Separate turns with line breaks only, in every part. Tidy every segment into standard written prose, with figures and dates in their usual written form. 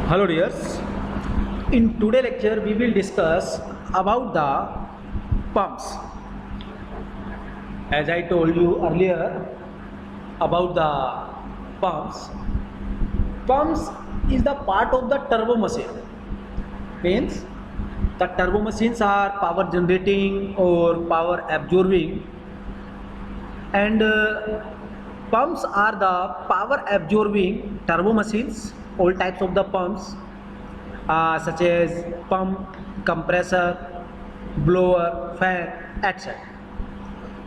Hello dears, in today lecture we will discuss about the pumps. As I told you earlier about the pumps, pumps is the part of the turbo machine. Means the turbo machines are power generating or power absorbing, and pumps are the power absorbing turbo machines. All types of the pumps such as pump, compressor, blower, fan, etc.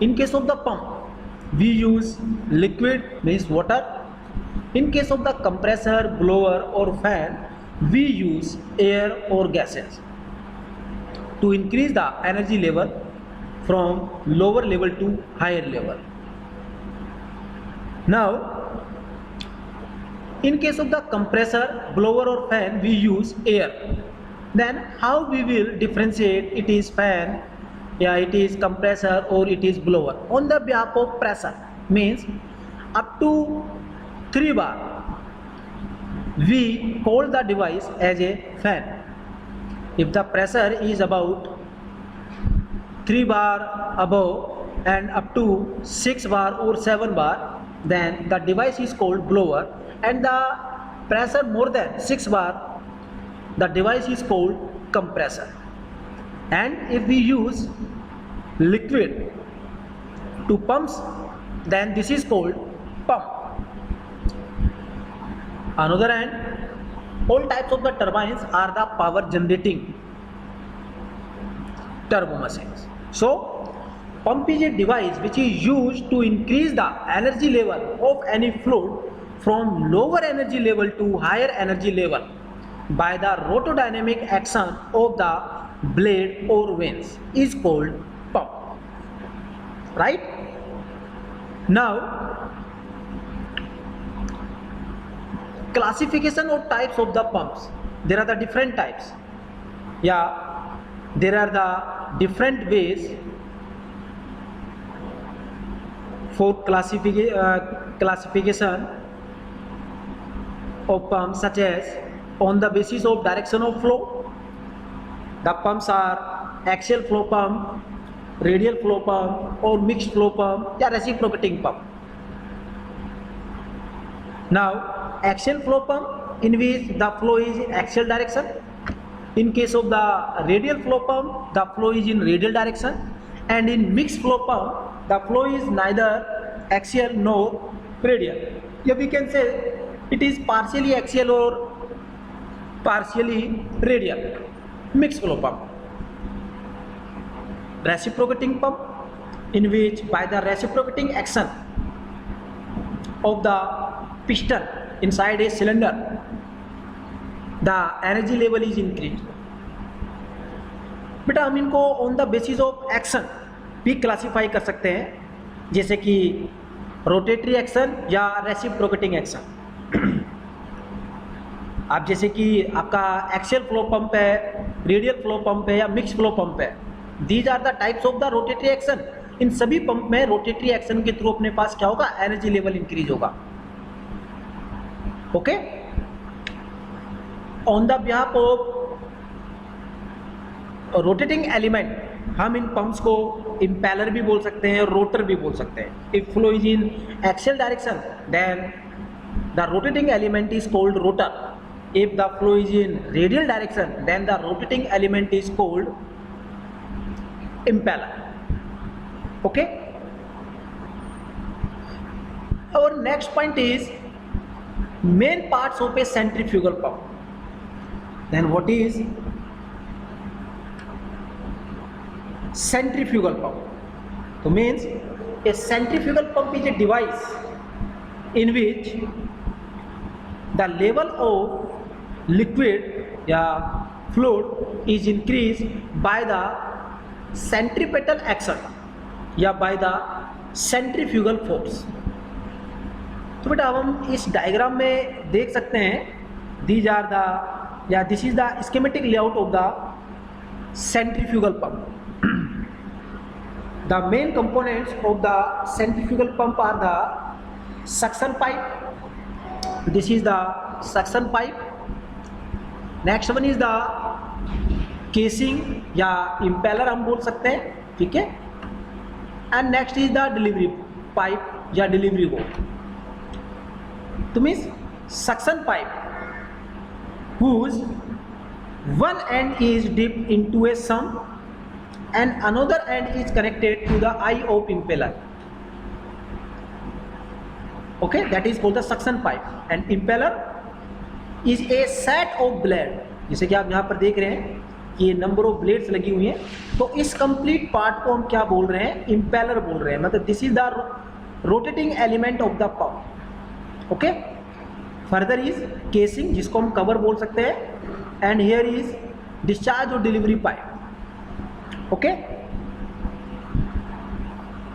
In case of the pump, we use liquid, means water. In case of the compressor, blower or fan, we use air or gases to increase the energy level from lower level to higher level. Now, in case of the compressor, blower or fan, we use air. Then how we will differentiate it is fan, it is compressor or it is blower? On the behalf of pressure, means up to 3 bar, we call the device as a fan. If the pressure is about 3 bar above and up to 6 bar or 7 bar, then the device is called blower. And the pressure more than 6 bar, the device is called compressor. And if we use liquid to pumps, then this is called pump. Another hand, all types of the turbines are the power generating turbo machines. So pump is a device which is used to increase the energy level of any fluid from lower energy level to higher energy level by the rotodynamic action of the blade or vanes is called pump. Right? Now, classification of types of the pumps. There are the different types. There are the different ways for classification of pumps, such as on the basis of direction of flow. The pumps are axial flow pump, radial flow pump or mixed flow pump, reciprocating pump. Now, axial flow pump, in which the flow is in axial direction. In case of the radial flow pump, the flow is in radial direction. And in mixed flow pump, the flow is neither axial nor radial. Here we can say it is partially axial or partially radial. Mixed flow pump. Reciprocating pump, in which by the reciprocating action of the piston inside a cylinder, the energy level is increased. बेटा हम इनको on the basis of action भी classify कर सकते हैं, जैसे कि rotary action या रेसिप्रोकेटिंग एक्शन. आप जैसे कि आपका एक्सियल फ्लो पंप है, रेडियल फ्लो पंप है या मिक्स फ्लो पंप है, these are the types of the rotary action. इन सभी पंप में रोटेटरी एक्शन के थ्रू अपने पास क्या होगा, एनर्जी लेवल इंक्रीज होगा. Okay. On the behalf of rotating element, हम इन पंप्स को इम्पेलर भी बोल सकते हैं, रोटर भी बोल सकते हैं. If flow is in axial direction, then the rotating element is called rotor. If the flow is in radial direction, then the rotating element is called impeller. Okay. Our next point is main parts of a centrifugal pump. Then what is centrifugal pump? So means a centrifugal pump is a device in which the level of liquid fluid is increased by the centripetal action by the centrifugal force. तो बेटा अब हम इस diagram में देख सकते हैं, these are the this is the schematic layout of the centrifugal pump. The main components of the centrifugal pump are the suction pipe. This is the suction pipe. Next one is the casing या impeller हम बोल सकते हैं, ठीक है। And next is the delivery pipe या delivery whole. तो means suction pipe whose one end is dipped into a sump and another end is connected to the eye of impeller. Okay, that is called the suction pipe. And impeller is a set of blade. जैसे कि आप यहाँ पर देख रहे हैं कि ये नंबर ऑफ ब्लेड्स लगी हुई हैं, तो इस कंप्लीट पार्ट को हम क्या बोल रहे हैं, इम्पेलर बोल रहे हैं। मतलब this is the rotating element of the pump. Okay, further is casing जिसको हम कवर बोल सकते हैं, एंड हियर इज डिस्चार्ज और डिलीवरी पाइप। ओके,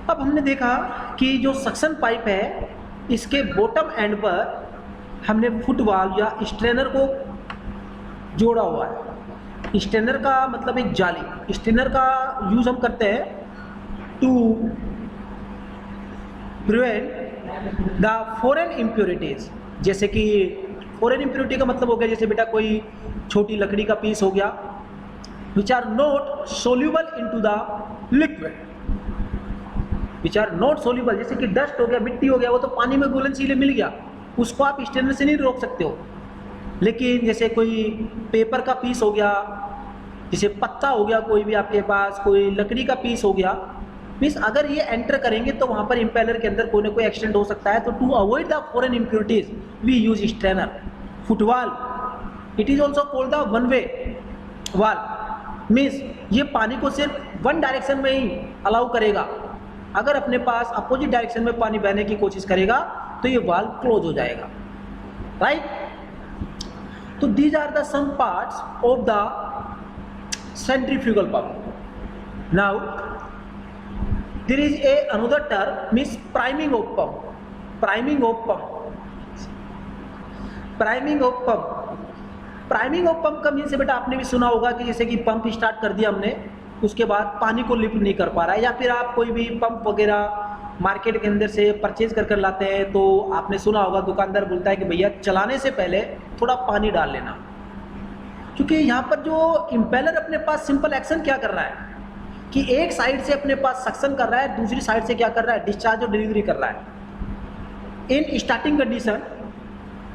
अब हमने देखा कि जो सक्शन पाइप है इसके बॉटम एंड पर हमने फुटवाल्व या स्ट्रेनर को जोड़ा हुआ है। स्ट्रेनर का मतलब एक जाली। स्ट्रेनर का यूज हम करते हैं to prevent the foreign impurities. जैसे कि फॉरेन इम्प्योरिटी का मतलब हो गया जैसे बेटा कोई छोटी लकड़ी का पीस हो गया which are not soluble into the liquid, which are not soluble. जैसे कि डस्ट हो गया, मिट्टी हो गया, वो तो पानी में घुलनशील मिल गया, उसको आप स्ट्रेनर से नहीं रोक सकते हो। लेकिन जैसे कोई पेपर का पीस हो गया, जैसे पत्ता हो गया, कोई भी आपके पास कोई लकड़ी का पीस हो गया, मीन्स अगर ये एंटर करेंगे तो वहाँ पर इम्पेलर के अंदर कोई ना कोई एक्सीडेंट हो सकता है। तो to avoid the foreign impurities we use strainer. Foot valve it is also called the one way valve, means ये पानी को सिर्फ वन डायरेक्शन में ही अलाउ करेगा। अगर अपने पास अपोजिट डायरेक्शन में पानी बहने की कोशिश करेगा तो ये वाल्व क्लोज हो जाएगा, राइट। तो these are the some parts of the centrifugal pump. Now there is a another term means priming of pump. Priming of pump, priming of pump, priming of pump का means बेटा आपने भी सुना होगा कि जैसे कि पंप स्टार्ट कर दिया हमने, उसके बाद पानी को लिफ्ट नहीं कर पा रहा है, या फिर आप कोई भी पंप वगैरह मार्केट के अंदर से परचेज कर लाते हैं तो आपने सुना होगा दुकानदार बोलता है कि भैया चलाने से पहले थोड़ा पानी डाल लेना। क्योंकि यहाँ पर जो इम्पेलर अपने पास सिंपल एक्शन क्या कर रहा है कि एक साइड से अपने पास सक्शन कर रहा है, दूसरी साइड से क्या कर रहा है, डिस्चार्ज और डिलीवरी कर रहा है। इन स्टार्टिंग कंडीशन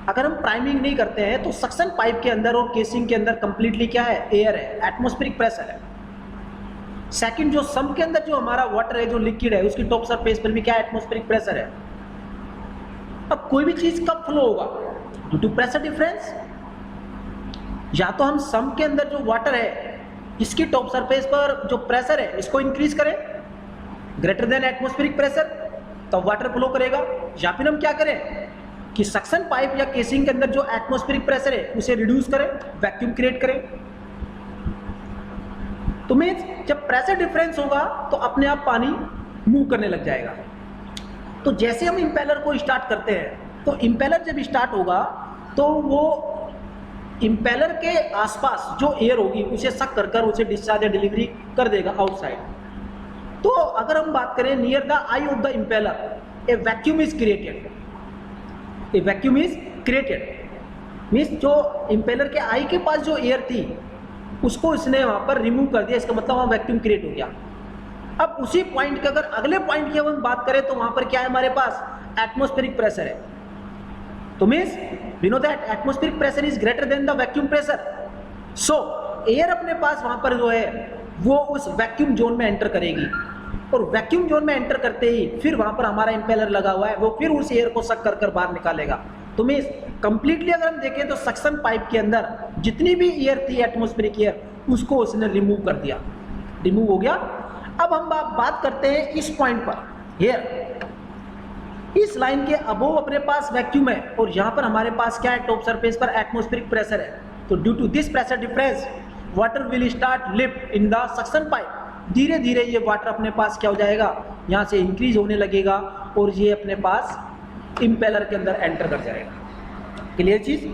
अगर हम प्राइमिंग नहीं करते हैं तो सक्शन पाइप के अंदर और केसिंग के अंदर कंप्लीटली क्या है, एयर है, एटमॉस्फेरिक प्रेशर है। सेकंड जो सम के अंदर जो हमारा वाटर है, जो लिक्विड है, उसकी टॉप सरफेस पर भी क्या एटमॉस्फेरिक प्रेशर है। अब कोई भी चीज कब फ्लो होगा, ड्यू टू प्रेशर डिफरेंस। या तो हम सम के अंदर जो वाटर है इसकी टॉप सरफेस पर जो प्रेशर है इसको इंक्रीज करें ग्रेटर देन एटमॉस्फेरिक प्रेशर, तब वाटर फ्लो करेगा। या फिर हम क्या करें कि सक्शन पाइप या केसिंग के अंदर जो एटमॉस्फेरिक प्रेशर है उसे रिड्यूस करें, वैक्यूम क्रिएट करें। तो मीन्स जब प्रेशर डिफरेंस होगा तो अपने आप पानी मूव करने लग जाएगा। तो जैसे हम इम्पेलर को स्टार्ट करते हैं तो इम्पेलर जब स्टार्ट होगा तो वो इम्पेलर के आसपास जो एयर होगी उसे सक कर कर उसे डिस्चार्ज या डिलीवरी कर देगा आउटसाइड। तो अगर हम बात करें near the I of the impeller A vacuum is created, A vacuum is created means जो इम्पेलर के आई के पास जो एयर थी उसको इसने वहां पर रिमूव कर दिया, इसका मतलब वहां वैक्यूम क्रिएट हो गया। अब उसी पॉइंट के अगर अगले पॉइंट की हम बात करें तो वहां पर क्या है, हमारे पास एटमॉस्फेरिक प्रेशर है। तो means we know that atmospheric pressure is greater than the vacuum pressure. So air अपने पास वहां पर जो है वो उस वैक्यूम जोन में एंटर करेगी, और वैक्यूम जोन में एंटर करते ही फिर वहां पर हमारा इम्पेलर लगा हुआ है, वो फिर उस एयर को सक कर कर बाहर निकालेगा। तो मीन्स कंप्लीटली अगर हम देखें तो सक्शन पाइप के अंदर जितनी भी एयर थी एटमॉस्फेरिक एयर उसको उसने रिमूव कर दिया, रिमूव हो गया। अब हम बात करते हैं इस पॉइंट पर, हियर इस लाइन के अबोव अपने पास वैक्यूम है और यहाँ पर हमारे पास क्या है, टॉप सरफेस पर एटमॉस्फेरिक प्रेशर है। तो due to this pressure difference water will start lift in the suction pipe. धीरे धीरे ये वाटर अपने पास क्या हो जाएगा, यहाँ से इंक्रीज होने लगेगा और ये अपने पास इम्पेलर के अंदर एंटर कर जाएगा। क्लियर चीज।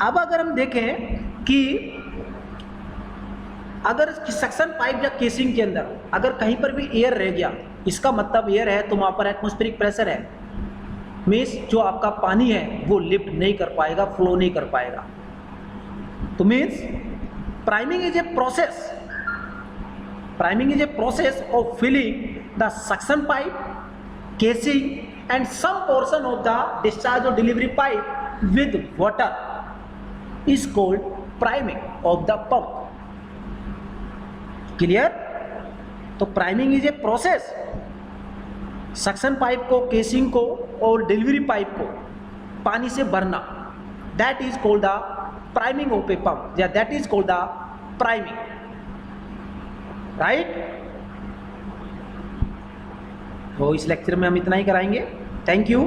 अब अगर हम देखें कि अगर सक्शन पाइप या केसिंग के अंदर अगर कहीं पर भी एयर रह गया, इसका मतलब एयर है तो वहां पर एटमॉस्फेरिक प्रेशर है, मीन्स जो आपका पानी है वो लिफ्ट नहीं कर पाएगा, फ्लो नहीं कर पाएगा। तो means priming is a process, priming is a process of filling the suction pipe, casing and some portion of the discharge or delivery pipe with water is called priming of the pump. Clear? तो priming is a process, suction pipe को, casing को और delivery pipe को पानी से भरना, that is called the priming of a pump, या that is called the priming, right? तो इस लेक्चर में हम इतना ही कराएंगे। Thank you.